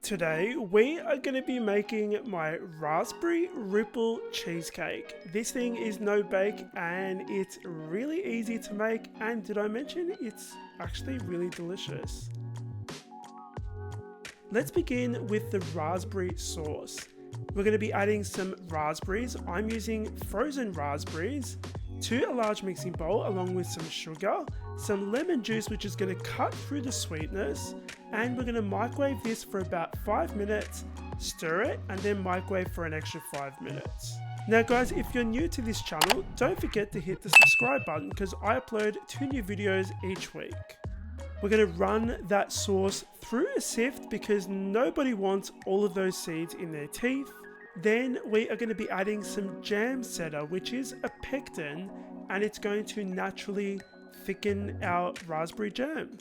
Today we are going to be making my raspberry ripple cheesecake. This thing is no bake and it's really easy to make, and did I mention it's actually really delicious. Let's begin with the raspberry sauce. We're going to be adding some raspberries. I'm using frozen raspberries to a large mixing bowl along with some sugar, some lemon juice which is going to cut through the sweetness, and we're going to microwave this for about 5 minutes, stir it, and then microwave for an extra 5 minutes. Now guys, if you're new to this channel, don't forget to hit the subscribe button because I upload 2 new videos each week. We're going to run that sauce through a sift because nobody wants all of those seeds in their teeth. Then we are going to be adding some Jamsetta, which is a pectin, and it's going to naturally thicken our raspberry jam.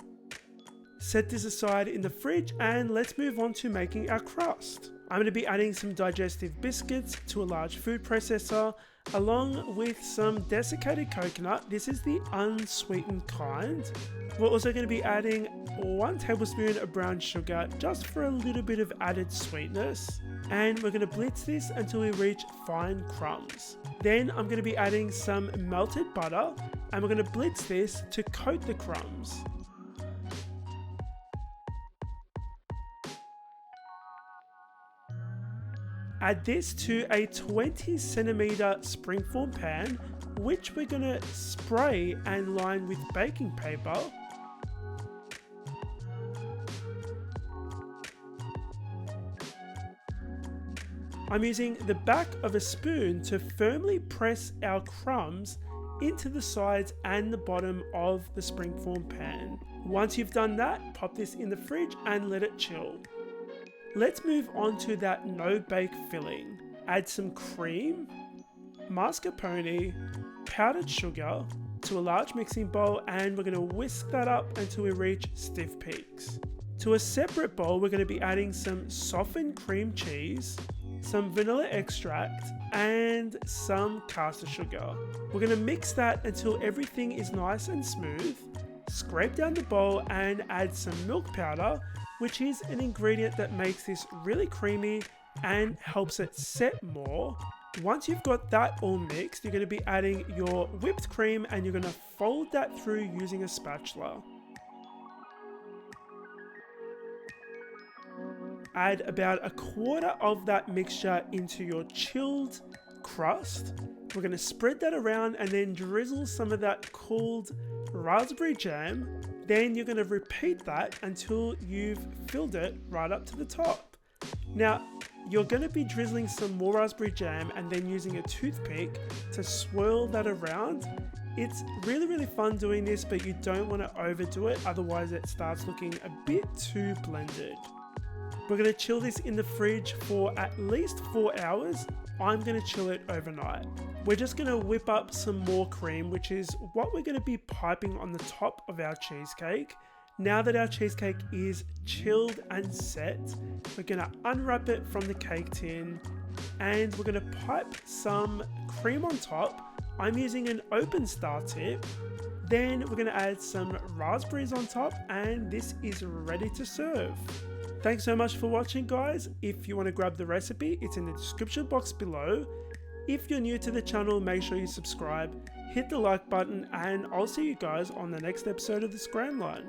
Set this aside in the fridge and let's move on to making our crust. I'm going to be adding some digestive biscuits to a large food processor along with some desiccated coconut. This is the unsweetened kind. We're also going to be adding 1 tablespoon of brown sugar just for a little bit of added sweetness. And we're going to blitz this until we reach fine crumbs. Then I'm going to be adding some melted butter and we're going to blitz this to coat the crumbs. Add this to a 20 centimeter springform pan, which we're going to spray and line with baking paper. I'm using the back of a spoon to firmly press our crumbs into the sides and the bottom of the springform pan. Once you've done that, pop this in the fridge and let it chill. Let's move on to that no-bake filling. Add some cream, mascarpone, powdered sugar to a large mixing bowl, and we're going to whisk that up until we reach stiff peaks. To a separate bowl, we're going to be adding some softened cream cheese, some vanilla extract, and some caster sugar. We're going to mix that until everything is nice and smooth. Scrape down the bowl and add some milk powder, which is an ingredient that makes this really creamy and helps it set more. Once you've got that all mixed, you're going to be adding your whipped cream and you're going to fold that through using a spatula. Add about 1/4 of that mixture into your chilled crust. We're going to spread that around and then drizzle some of that cooled raspberry jam. Then you're going to repeat that until you've filled it right up to the top. Now, you're going to be drizzling some more raspberry jam and then using a toothpick to swirl that around. It's really fun doing this, but you don't want to overdo it, otherwise it starts looking a bit too blended. We're going to chill this in the fridge for at least 4 hours. I'm going to chill it overnight. We're just going to whip up some more cream, which is what we're going to be piping on the top of our cheesecake. Now that our cheesecake is chilled and set, we're going to unwrap it from the cake tin and we're going to pipe some cream on top. I'm using an open star tip. Then we're going to add some raspberries on top and this is ready to serve. Thanks so much for watching, guys. If you want to grab the recipe, it's in the description box below. If you're new to the channel, make sure you subscribe, hit the like button, and I'll see you guys on the next episode of the Scran Line.